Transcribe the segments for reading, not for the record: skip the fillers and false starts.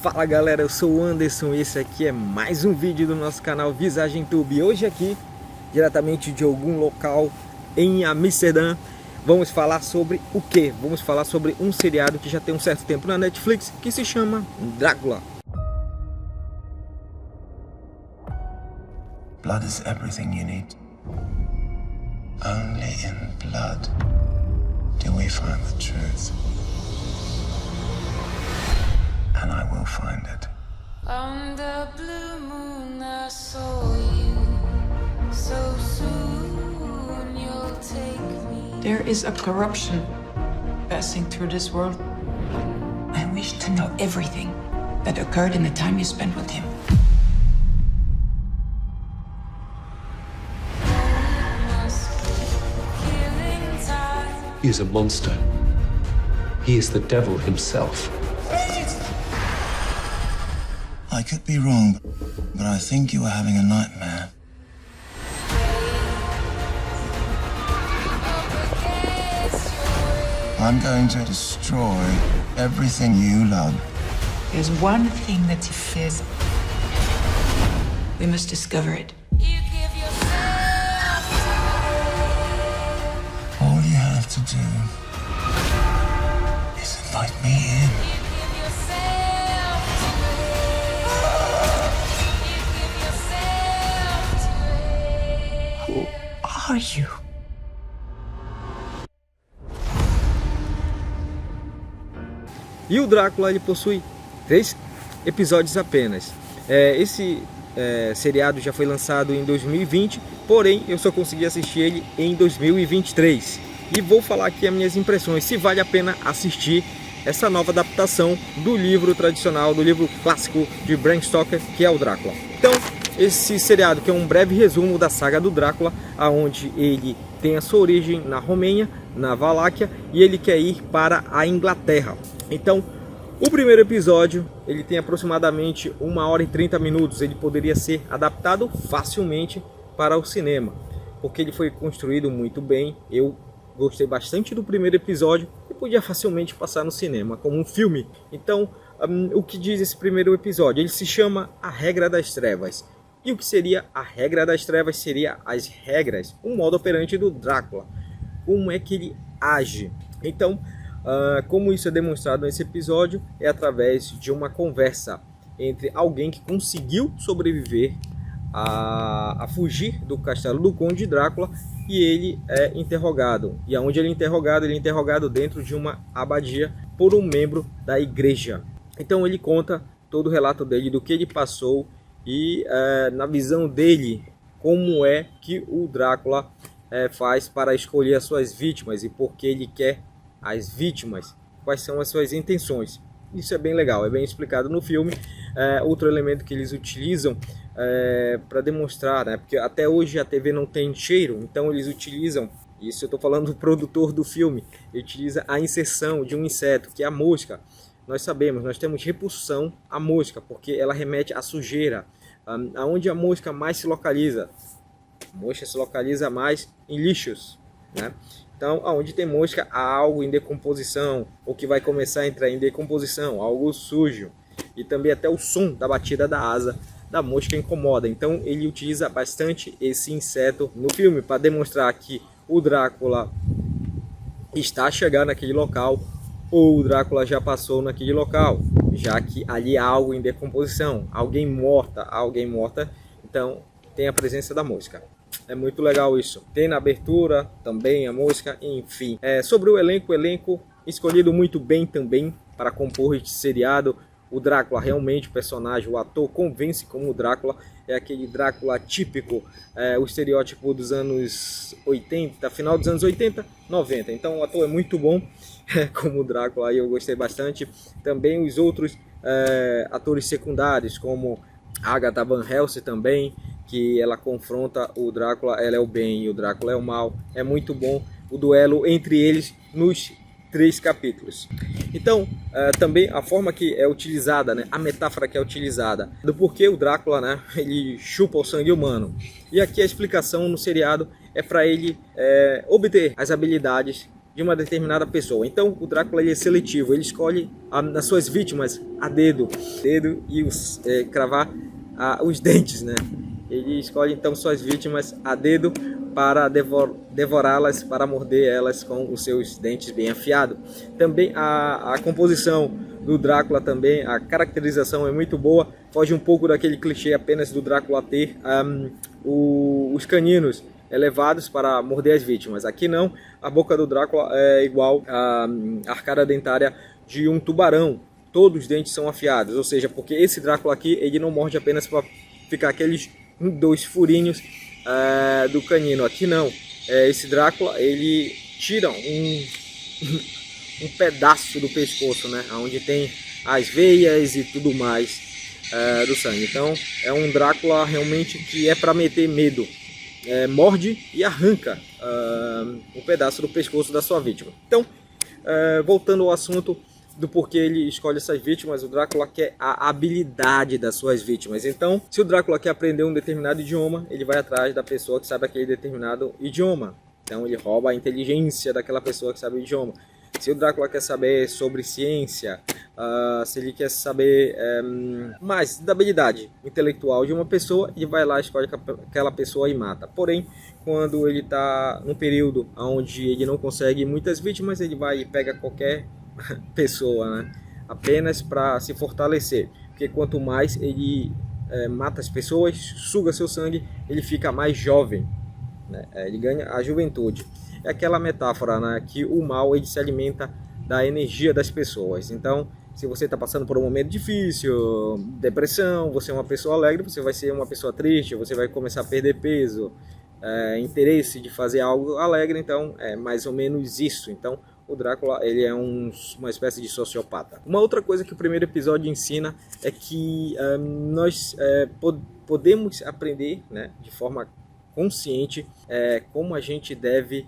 Fala galera, eu sou o Anderson e esse aqui é mais um vídeo do nosso canal Visagem Tube. Hoje aqui, diretamente de algum local em Amsterdã, vamos falar sobre o quê? Vamos falar sobre um seriado que já tem um certo tempo na Netflix, que se chama Drácula. Blood is everything you need. Only in blood do we find the truth. And I will find it. On the blue moon I saw you. So soon you'll take me. There is a corruption passing through this world. I wish to know everything that occurred in the time you spent with him. Killing time. He is a monster. He is the devil himself. I could be wrong, but I think you are having a nightmare. I'm going to destroy everything you love. There's one thing that he fears. We must discover it. You give yourself All you have to do is invite me in. You give yourself You give yourself Who are you? E o Drácula ele possui 3 episódios apenas. Esse seriado já foi lançado em 2020, porém eu só consegui assistir ele em 2023. E vou falar aqui as minhas impressões, se vale a pena assistir essa nova adaptação do livro tradicional, do livro clássico de Bram Stoker, que é o Drácula. Então, esse seriado que é um breve resumo da saga do Drácula, aonde ele tem a sua origem na Romênia, na Valáquia, e ele quer ir para a Inglaterra. Então, o primeiro episódio, ele tem aproximadamente 1 hora e 30 minutos. Ele poderia ser adaptado facilmente para o cinema, porque ele foi construído muito bem. Eu gostei bastante do primeiro episódio e podia facilmente passar no cinema como um filme. Então, o que diz esse primeiro episódio? Ele se chama A Regra das Trevas. E o que seria a Regra das Trevas? Seria as regras, o modo operante do Drácula. Como é que ele age? Então, como isso é demonstrado nesse episódio, é através de uma conversa entre alguém que conseguiu sobreviver a fugir do castelo do Conde Drácula, e ele é interrogado. E aonde ele é interrogado dentro de uma abadia por um membro da igreja. Então ele conta todo o relato dele, do que ele passou e na visão dele, como é que o Drácula faz para escolher as suas vítimas e por que ele quer as vítimas, quais são as suas intenções. Isso é bem legal, é bem explicado no filme. Outro elemento que eles utilizam para demonstrar, né, porque até hoje a TV não tem cheiro, então eles utilizam, isso eu estou falando do produtor do filme, ele utiliza a inserção de um inseto, que é a mosca. Nós sabemos, nós temos repulsão à mosca, porque ela remete à sujeira. Aonde a mosca mais se localiza? A mosca se localiza mais em lixos, né? Então, aonde tem mosca, há algo em decomposição, ou que vai começar a entrar em decomposição, algo sujo. E também até o som da batida da asa da mosca incomoda. Então, ele utiliza bastante esse inseto no filme para demonstrar que o Drácula está a chegar naquele local, ou o Drácula já passou naquele local, já que ali há algo em decomposição, alguém morta, então tem a presença da mosca. É muito legal isso. Tem na abertura também a mosca, enfim. Sobre o elenco escolhido muito bem também para compor este seriado. O Drácula, realmente o personagem, o ator convence como o Drácula. É aquele Drácula típico, o estereótipo dos anos 80, final dos anos 80, 90. Então o ator é muito bom como o Drácula, aí eu gostei bastante. Também os outros atores secundários, como Agatha Van Helsing também, que ela confronta o Drácula, ela é o bem e o Drácula é o mal. É muito bom o duelo entre eles nos 3 capítulos. Então, também a forma que é utilizada, né, a metáfora que é utilizada, do porquê o Drácula, né, ele chupa o sangue humano. E aqui a explicação no seriado é para ele obter as habilidades de uma determinada pessoa. Então o Drácula ele é seletivo, ele escolhe nas suas vítimas a dedo e cravar os dentes, né? Ele escolhe então suas vítimas a dedo para devorá-las, para morder elas com os seus dentes bem afiados. Também a composição do Drácula, também a caracterização é muito boa, foge um pouco daquele clichê apenas do Drácula ter os caninos elevados para morder as vítimas. Aqui não, a boca do Drácula é igual à arcada dentária de um tubarão, todos os dentes são afiados, ou seja, porque esse Drácula aqui ele não morde apenas para ficar aqueles 2 furinhos do canino. Aqui não, esse Drácula ele tira um pedaço do pescoço, né, onde tem as veias e tudo mais do sangue. Então é um Drácula realmente que é para meter medo. Morde e arranca um pedaço do pescoço da sua vítima. Então, voltando ao assunto do porquê ele escolhe essas vítimas, o Drácula quer a habilidade das suas vítimas. Então, se o Drácula quer aprender um determinado idioma, ele vai atrás da pessoa que sabe aquele determinado idioma. Então, ele rouba a inteligência daquela pessoa que sabe o idioma. Se o Drácula quer saber sobre ciência, se ele quer saber mais da habilidade intelectual de uma pessoa, ele vai lá, escolhe aquela pessoa e mata. Porém, quando ele está num período onde ele não consegue muitas vítimas, ele vai e pega qualquer pessoa, né? Apenas para se fortalecer. Porque quanto mais ele mata as pessoas, suga seu sangue, ele fica mais jovem, né? Ele ganha a juventude. É aquela metáfora, né, que o mal ele se alimenta da energia das pessoas. Então, se você está passando por um momento difícil, depressão, você é uma pessoa alegre, você vai ser uma pessoa triste, você vai começar a perder peso, interesse de fazer algo alegre. Então, é mais ou menos isso. Então, o Drácula ele é uma espécie de sociopata. Uma outra coisa que o primeiro episódio ensina é que nós podemos aprender, né, de forma consciente como a gente deve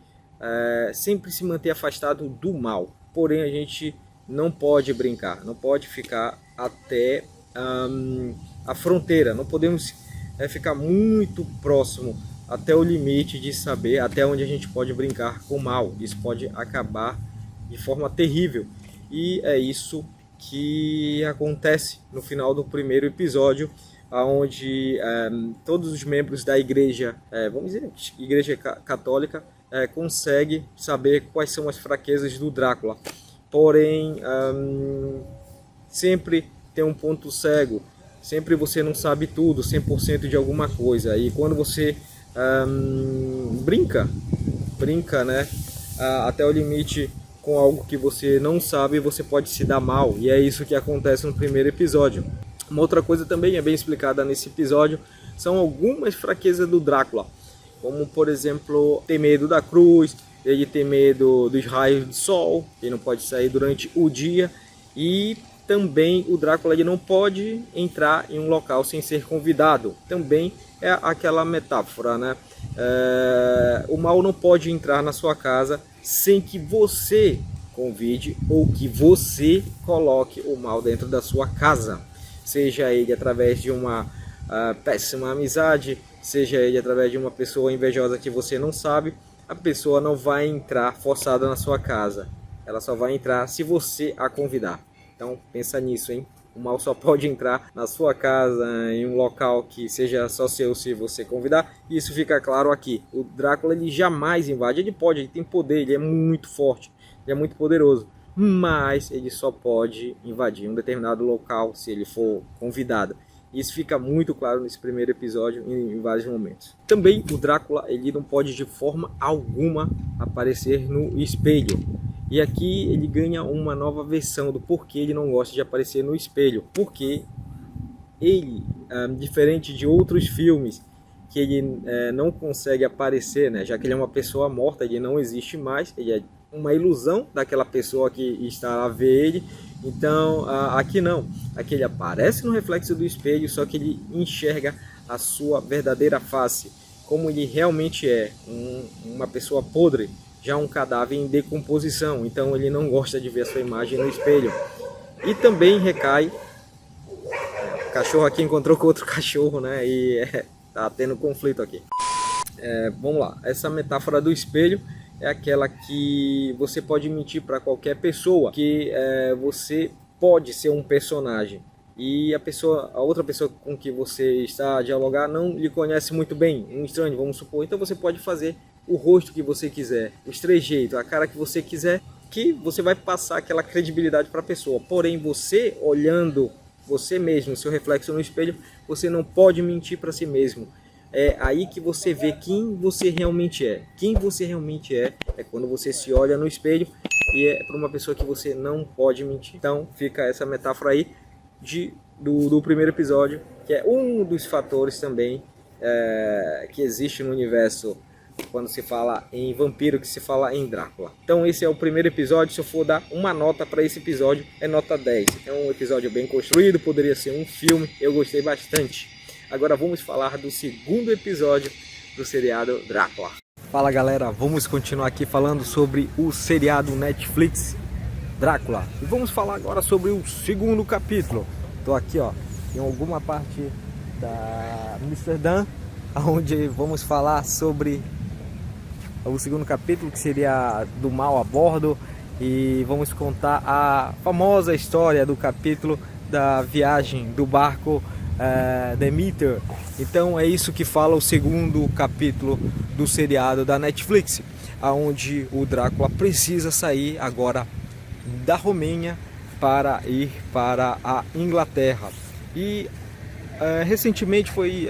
sempre se manter afastado do mal. Porém, a gente não pode brincar, não pode ficar até a fronteira, não podemos ficar muito próximo até o limite de saber até onde a gente pode brincar com o mal. Isso pode acabar de forma terrível, e é isso que acontece no final do primeiro episódio, onde todos os membros da igreja, vamos dizer, igreja católica, consegue saber quais são as fraquezas do Drácula. Porém, sempre tem um ponto cego, sempre você não sabe tudo, 100% de alguma coisa. E quando você brinca, né, até o limite com algo que você não sabe, você pode se dar mal. E é isso que acontece no primeiro episódio. Uma outra coisa também é bem explicada nesse episódio, são algumas fraquezas do Drácula, como por exemplo, ter medo da cruz, ele ter medo dos raios do sol, ele não pode sair durante o dia, e também o Drácula ele não pode entrar em um local sem ser convidado. Também é aquela metáfora, né? O mal não pode entrar na sua casa sem que você convide ou que você coloque o mal dentro da sua casa. Seja ele através de uma péssima amizade, seja ele através de uma pessoa invejosa que você não sabe, a pessoa não vai entrar forçada na sua casa. Ela só vai entrar se você a convidar. Então pensa nisso, hein? O mal só pode entrar na sua casa, em um local que seja só seu se você convidar. E isso fica claro aqui. O Drácula ele jamais invade. Ele pode, ele tem poder, ele é muito forte, ele é muito poderoso. Mas ele só pode invadir um determinado local se ele for convidado. Isso fica muito claro nesse primeiro episódio em vários momentos. Também o Drácula ele não pode de forma alguma aparecer no espelho. E aqui ele ganha uma nova versão do porquê ele não gosta de aparecer no espelho. Porque ele, diferente de outros filmes que ele não consegue aparecer, né, já que ele é uma pessoa morta, ele não existe mais, ele é uma ilusão daquela pessoa que está a ver ele. Então aqui não, aqui ele aparece no reflexo do espelho, só que ele enxerga a sua verdadeira face, como ele realmente é, uma pessoa podre, já um cadáver em decomposição. Então ele não gosta de ver a sua imagem no espelho. E também recai, o cachorro aqui encontrou com outro cachorro, né, e tá tendo conflito aqui. Vamos lá, essa metáfora do espelho é aquela que você pode mentir para qualquer pessoa, que você pode ser um personagem e a outra pessoa com que você está a dialogar não lhe conhece muito bem, um estranho, vamos supor. Então você pode fazer o rosto que você quiser, os trejeitos, a cara que você quiser, que você vai passar aquela credibilidade para a pessoa. Porém, você olhando você mesmo, seu reflexo no espelho, você não pode mentir para si mesmo. É aí que você vê quem você realmente é. Quem você realmente é quando você se olha no espelho e é para uma pessoa que você não pode mentir. Então fica essa metáfora aí do primeiro episódio, que é um dos fatores também que existe no universo quando se fala em vampiro, que se fala em Drácula. Então esse é o primeiro episódio. Se eu for dar uma nota para esse episódio, é nota 10. É um episódio bem construído, poderia ser um filme, eu gostei bastante. Agora vamos falar do segundo episódio do seriado Drácula. Fala galera, vamos continuar aqui falando sobre o seriado Netflix Drácula. E vamos falar agora sobre o segundo capítulo. Estou aqui em alguma parte da Amsterdã, onde vamos falar sobre o segundo capítulo, que seria do mal a bordo. E vamos contar a famosa história do capítulo da viagem do barco Demeter. Então é isso que fala o segundo capítulo do seriado da Netflix, aonde o Drácula precisa sair agora da Romênia para ir para a Inglaterra. E recentemente foi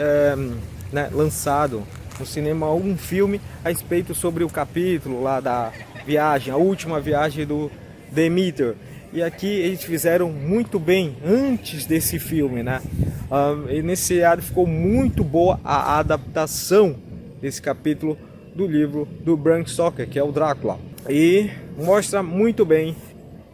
lançado no cinema um filme a respeito sobre o capítulo lá da viagem, a última viagem do Demeter. E aqui eles fizeram muito bem antes desse filme, né? E nesse seriado ficou muito boa a adaptação desse capítulo do livro do Bram Stoker, que é o Drácula. E mostra muito bem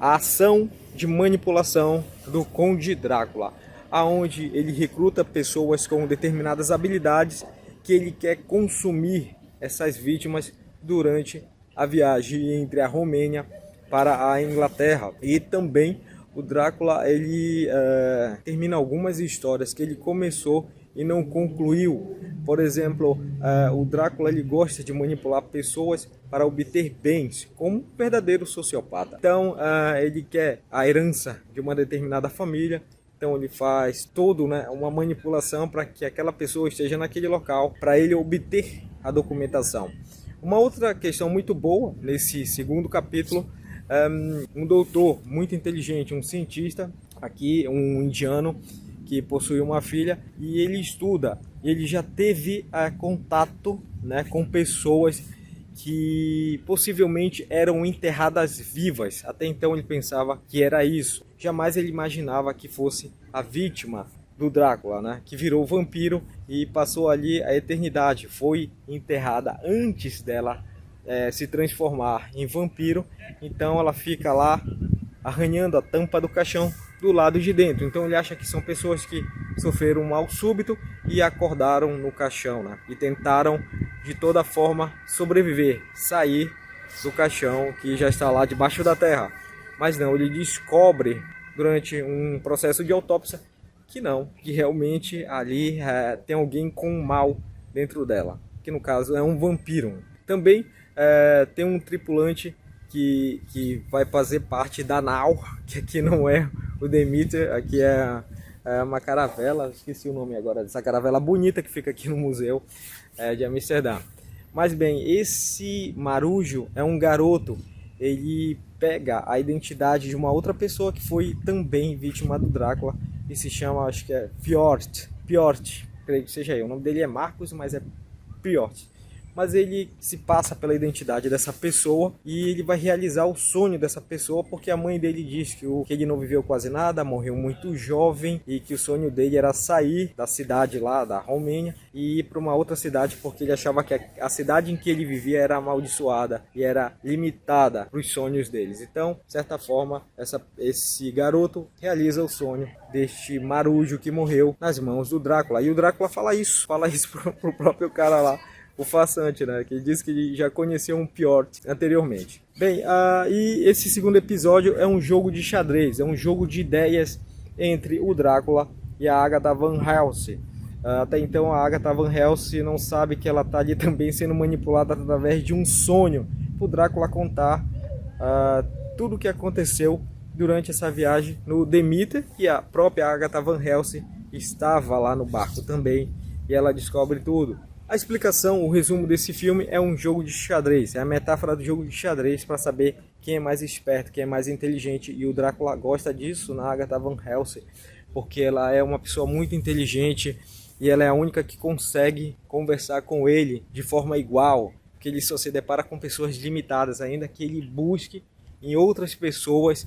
a ação de manipulação do Conde Drácula, aonde ele recruta pessoas com determinadas habilidades que ele quer consumir essas vítimas durante a viagem entre a Romênia para a Inglaterra. E também o Drácula ele termina algumas histórias que ele começou e não concluiu. Por exemplo, o Drácula ele gosta de manipular pessoas para obter bens, como um verdadeiro sociopata. Então ele quer a herança de uma determinada família. Então ele faz uma manipulação para que aquela pessoa esteja naquele local, para ele obter a documentação. Uma outra questão muito boa nesse segundo capítulo, um doutor muito inteligente, um cientista, aqui um indiano que possui uma filha, e ele estuda, ele já teve contato com pessoas que possivelmente eram enterradas vivas. Até então ele pensava que era isso. Jamais ele imaginava que fosse a vítima do Drácula, que virou vampiro e passou ali a eternidade. Foi enterrada antes dela se transformar em vampiro. Então ela fica lá arranhando a tampa do caixão do lado de dentro. Então ele acha que são pessoas que sofreram um mal súbito e acordaram no caixão, e tentaram de toda forma sobreviver, sair do caixão que já está lá debaixo da terra. Mas não, ele descobre durante um processo de autópsia que realmente ali tem alguém com mal dentro dela, que no caso é um vampiro. Também tem um tripulante que vai fazer parte da nau, que aqui não é o Demeter, aqui é uma caravela, esqueci o nome agora dessa caravela bonita que fica aqui no museu de Amsterdã. Mas bem, esse marujo é um garoto, ele pega a identidade de uma outra pessoa que foi também vítima do Drácula e se chama, acho que é Piotr, creio que seja eu. O nome dele é Marcos, mas é Piotr. Mas ele se passa pela identidade dessa pessoa e ele vai realizar o sonho dessa pessoa, porque a mãe dele diz que ele não viveu quase nada, morreu muito jovem e que o sonho dele era sair da cidade lá da Romênia e ir para uma outra cidade, porque ele achava que a cidade em que ele vivia era amaldiçoada e era limitada para os sonhos deles. Então, de certa forma, esse garoto realiza o sonho deste marujo que morreu nas mãos do Drácula. E o Drácula fala isso pro próprio cara lá, o farsante, que diz que ele já conhecia um Piotr anteriormente. Bem, e esse segundo episódio é um jogo de xadrez, é um jogo de ideias entre o Drácula e a Agatha Van Helsing. Até então a Agatha Van Helsing não sabe que ela está ali também sendo manipulada através de um sonho para o Drácula contar tudo o que aconteceu durante essa viagem no Demeter, e a própria Agatha Van Helsing estava lá no barco também, e ela descobre tudo. A explicação, o resumo desse filme é um jogo de xadrez, é a metáfora do jogo de xadrez para saber quem é mais esperto, quem é mais inteligente, e o Drácula gosta disso na Agatha Van Helsing, porque ela é uma pessoa muito inteligente e ela é a única que consegue conversar com ele de forma igual, porque ele só se depara com pessoas limitadas, ainda que ele busque em outras pessoas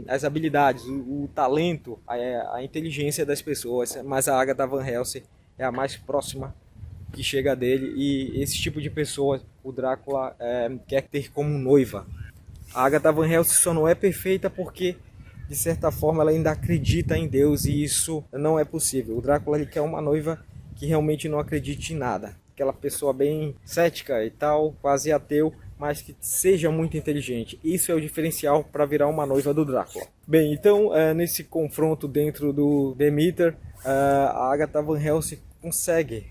as habilidades, o talento, a inteligência das pessoas, mas a Agatha Van Helsing é a mais próxima que chega dele, e esse tipo de pessoa o Drácula quer ter como noiva. A Agatha Van Helsing só não é perfeita porque, de certa forma, ela ainda acredita em Deus, e isso não é possível. O Drácula ele quer uma noiva que realmente não acredite em nada, aquela pessoa bem cética e tal, quase ateu, mas que seja muito inteligente. Isso é o diferencial para virar uma noiva do Drácula. Bem, então nesse confronto dentro do Demeter, a Agatha Van Helsing consegue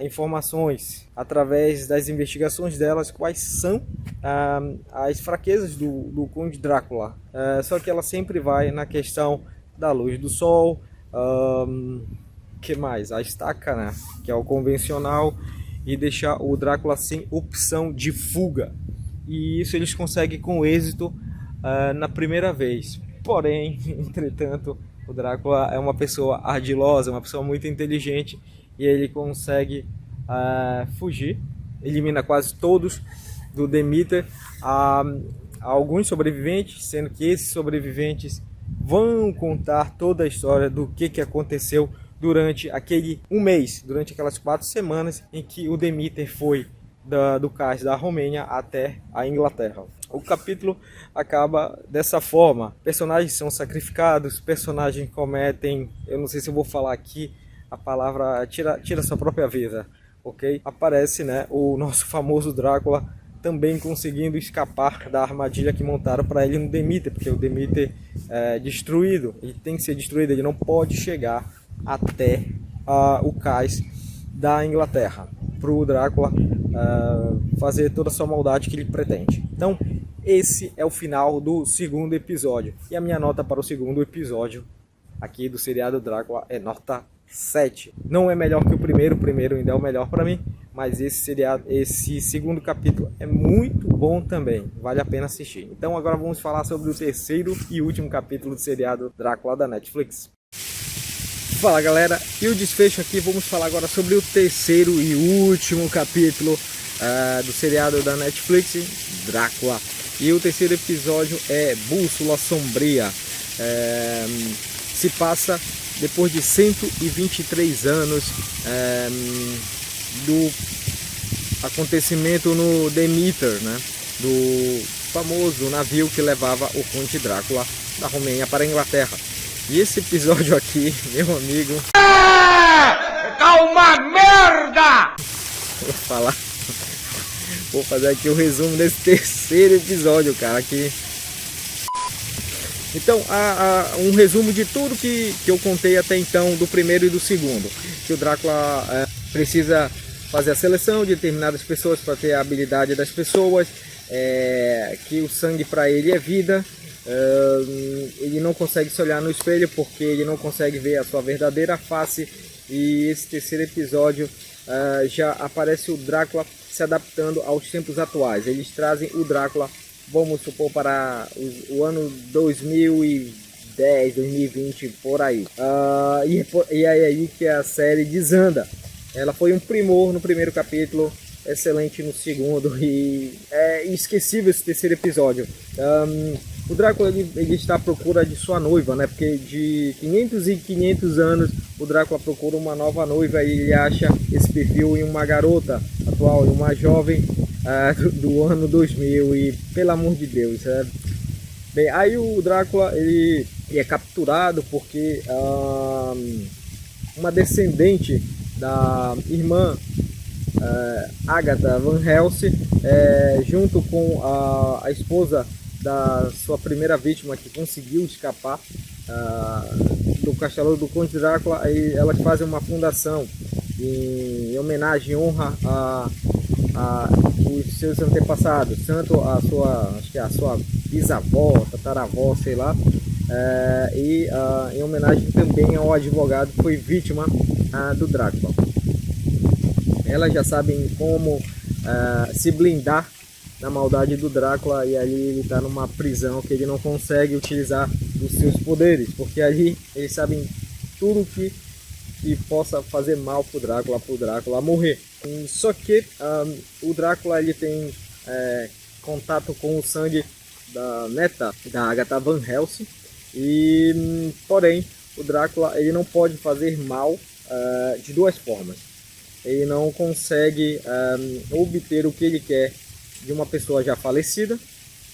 informações através das investigações delas, quais são as fraquezas do Conde Drácula. Só que ela sempre vai na questão da luz do sol, que mais? A estaca, né? Que é o convencional, e deixar o Drácula sem opção de fuga. E isso eles conseguem com êxito na primeira vez. Porém, entretanto, o Drácula é uma pessoa ardilosa, uma pessoa muito inteligente, e ele consegue fugir, elimina quase todos do Demeter. Há alguns sobreviventes, sendo que esses sobreviventes vão contar toda a história do que aconteceu durante aquele mês, durante aquelas 4 semanas em que o Demeter foi do cais da Romênia até a Inglaterra. O capítulo acaba dessa forma: personagens são sacrificados, personagens cometem, eu não sei se eu vou falar aqui a palavra, tira sua própria vida, ok? Aparece, né, o nosso famoso Drácula também conseguindo escapar da armadilha que montaram para ele no Demeter, porque o Demeter é destruído, ele tem que ser destruído, ele não pode chegar até o cais da Inglaterra para o Drácula fazer toda a sua maldade que ele pretende. Então esse é o final do segundo episódio, e a minha nota para o segundo episódio aqui do seriado Drácula é nota 7. Não é melhor que o primeiro ainda é o melhor para mim, mas esse segundo capítulo é muito bom também, vale a pena assistir. Então agora vamos falar sobre o terceiro e último capítulo do seriado Drácula da Netflix. Fala galera, e o desfecho aqui, vamos falar agora sobre o terceiro e último capítulo do seriado da Netflix, Drácula. E o terceiro episódio é Bússola Sombria. Se passa depois de 123 anos do acontecimento no Demeter, né? Do famoso navio que levava o Conde Drácula da Romênia para a Inglaterra. E esse episódio aqui, meu amigo... Calma, merda! Vou fazer aqui o resumo desse terceiro episódio, cara, aqui. Então, um resumo de tudo que eu contei até então, do primeiro e do segundo. Que o Drácula precisa fazer a seleção de determinadas pessoas para ter a habilidade das pessoas, que o sangue para ele é vida. Ele não consegue se olhar no espelho porque ele não consegue ver a sua verdadeira face. E esse terceiro episódio já aparece o Drácula se adaptando aos tempos atuais. Eles trazem o Drácula, vamos supor, para o ano 2010, 2020, por aí. E é aí que a série desanda. Ela foi um primor no primeiro capítulo, excelente no segundo, e é esquecível esse terceiro episódio. O Drácula ele está à procura de sua noiva, né? Porque de 500 e 500 anos o Drácula procura uma nova noiva, e ele acha esse perfil em uma garota atual, em uma jovem do ano 2000, e pelo amor de Deus, bem, aí o Drácula ele é capturado porque uma descendente da irmã Agatha Van Helsing, junto com a esposa da sua primeira vítima, que conseguiu escapar do castelo do Conde Drácula, aí elas fazem uma fundação em homenagem, em honra os seus antepassados, tanto acho que a sua bisavó, tataravó, sei lá, em homenagem também ao advogado que foi vítima do Drácula. Elas já sabem como se blindar da maldade do Drácula, e ali ele está numa prisão que ele não consegue utilizar os seus poderes, porque ali eles sabem tudo que possa fazer mal pro Drácula morrer. Só que o Drácula ele tem contato com o sangue da neta da Agatha Van Helsing, e porém o Drácula ele não pode fazer mal de duas formas. Ele não consegue obter o que ele quer de uma pessoa já falecida,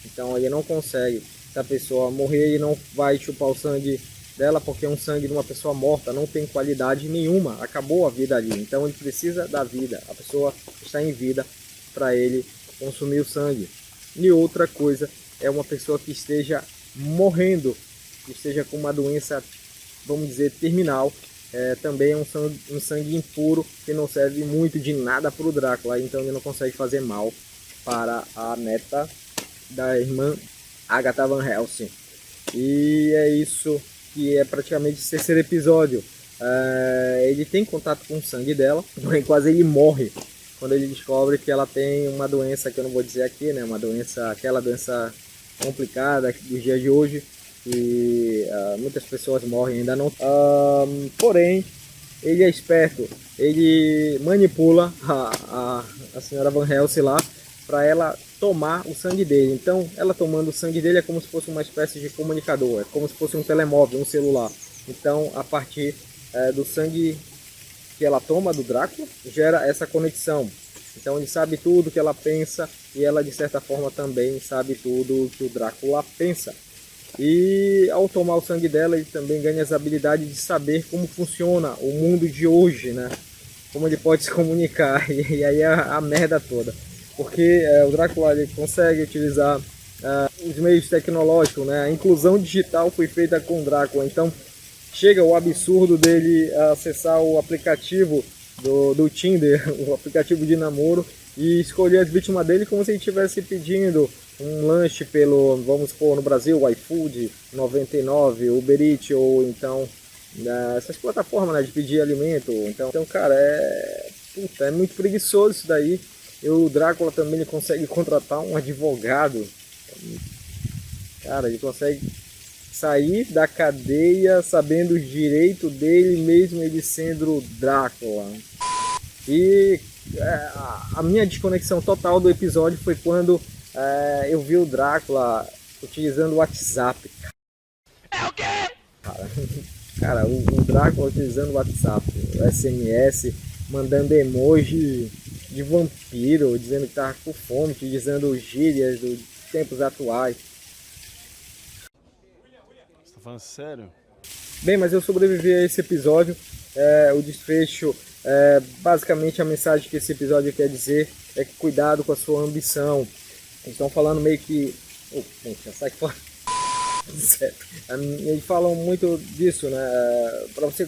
então ele não consegue. Se a pessoa morrer, ele não vai chupar o sangue dela, porque um sangue de uma pessoa morta não tem qualidade nenhuma, acabou a vida ali, então ele precisa da vida, a pessoa está em vida para ele consumir o sangue. E outra coisa é uma pessoa que esteja morrendo, que esteja com uma doença, vamos dizer, terminal, também é um sangue impuro que não serve muito de nada para o Drácula, então ele não consegue fazer mal para a neta da irmã Agatha Van Helsing. E é isso que é praticamente o terceiro episódio. Ele tem contato com o sangue dela, porém quase ele morre quando ele descobre que ela tem uma doença que eu não vou dizer aqui, né? Uma doença, aquela doença complicada dos dias de hoje, e muitas pessoas morrem ainda não. Porém, ele é esperto, ele manipula a senhora Van Helsing lá para ela tomar o sangue dele. Então, ela tomando o sangue dele é como se fosse uma espécie de comunicador, é como se fosse um telemóvel, um celular. Então, a partir do sangue que ela toma do Drácula, gera essa conexão. Então, ele sabe tudo que ela pensa, e ela, de certa forma, também sabe tudo que o Drácula pensa. E, ao tomar o sangue dela, ele também ganha as habilidades de saber como funciona o mundo de hoje, né? Como ele pode se comunicar, e aí é a merda toda. Porque o Drácula ele consegue utilizar os meios tecnológicos, né? A inclusão digital foi feita com o Drácula, então chega o absurdo dele acessar o aplicativo do Tinder, o aplicativo de namoro, e escolher as vítimas dele como se ele estivesse pedindo um lanche pelo, vamos supor, no Brasil, o iFood 99, Uber Eats, ou então essas plataformas, né, de pedir alimento. Então cara, é muito preguiçoso isso daí. E o Drácula também ele consegue contratar um advogado. Cara, ele consegue sair da cadeia sabendo o direito dele, mesmo ele sendo o Drácula. E a minha desconexão total do episódio foi quando eu vi o Drácula utilizando o WhatsApp. É o quê? Cara, o Drácula utilizando o WhatsApp, o SMS, mandando emoji de vampiro, dizendo que tava com fome, utilizando gírias dos tempos atuais. Você tá falando sério? Bem, mas eu sobrevivi a esse episódio. O desfecho, basicamente a mensagem que esse episódio quer dizer é que cuidado com a sua ambição. Eles estão falando meio que... já sai fora. Certo. Eles falam muito disso, né? Para você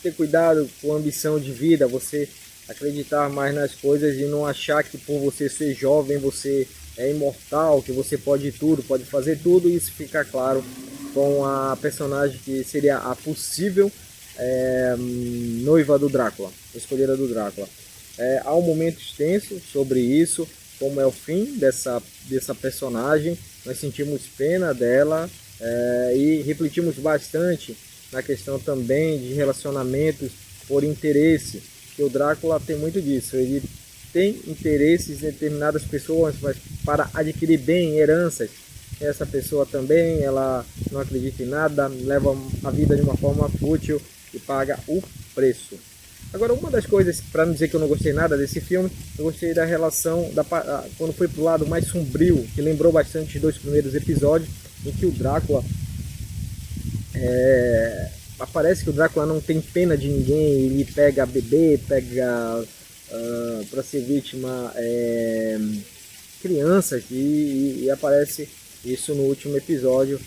ter cuidado com a ambição de vida, você acreditar mais nas coisas e não achar que por você ser jovem você é imortal, que você pode tudo, pode fazer tudo. E isso fica claro com a personagem que seria a possível noiva do Drácula, escolhida do Drácula. Há um momento extenso sobre isso, como é o fim dessa personagem. Nós sentimos pena dela e refletimos bastante na questão também de relacionamentos por interesse, que o Drácula tem muito disso. Ele tem interesses em determinadas pessoas, mas para adquirir bem heranças. Essa pessoa também, ela não acredita em nada, leva a vida de uma forma fútil e paga o preço. Agora, uma das coisas, para não dizer que eu não gostei nada desse filme, eu gostei da relação, quando foi pro lado mais sombrio, que lembrou bastante os dois primeiros episódios, em que o Drácula parece que o Drácula não tem pena de ninguém, ele pega bebê, pega para ser vítima crianças, e aparece isso no último episódio.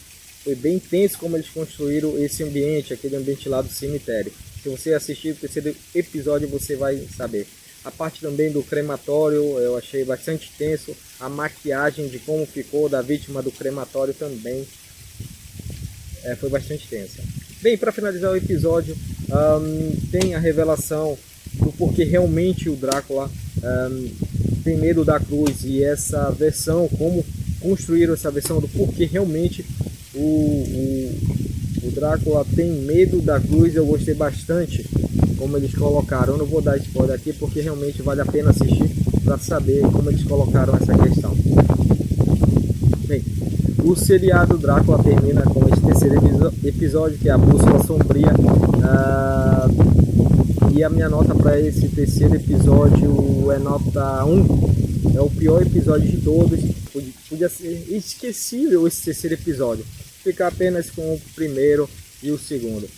Foi bem tenso como eles construíram esse ambiente, aquele ambiente lá do cemitério. Se você assistir o terceiro episódio, você vai saber. A parte também do crematório eu achei bastante tenso. A maquiagem de como ficou da vítima do crematório também foi bastante tensa. Bem, para finalizar o episódio, tem a revelação do porquê realmente o Drácula tem medo da cruz, e essa versão, como construíram essa versão do porquê realmente o Drácula tem medo da cruz. Eu gostei bastante como eles colocaram. Eu não vou dar spoiler aqui porque realmente vale a pena assistir para saber como eles colocaram essa questão. Bem, o seriado Drácula termina com esse terceiro episódio, que é a Bússola Sombria. E a minha nota para esse terceiro episódio é nota 1. É o pior episódio de todos. Podia ser esquecível esse terceiro episódio, ficar apenas com o primeiro e o segundo.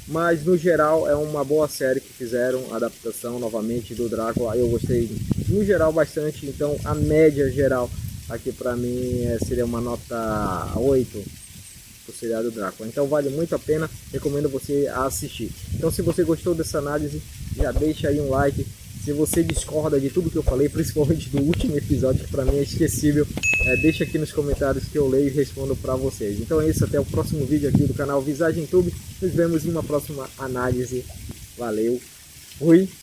Mas no geral é uma boa série que fizeram, a adaptação novamente do Drácula. Eu gostei no geral bastante, então a média geral aqui para mim seria uma nota 8 pro seriado Drácula. Então vale muito a pena, recomendo você a assistir. Então se você gostou dessa análise, já deixa aí um like. Se você discorda de tudo que eu falei, principalmente do último episódio, que para mim é esquecível, deixa aqui nos comentários que eu leio e respondo para vocês. Então é isso, até o próximo vídeo aqui do canal Visagem Tube. Nos vemos em uma próxima análise. Valeu, fui!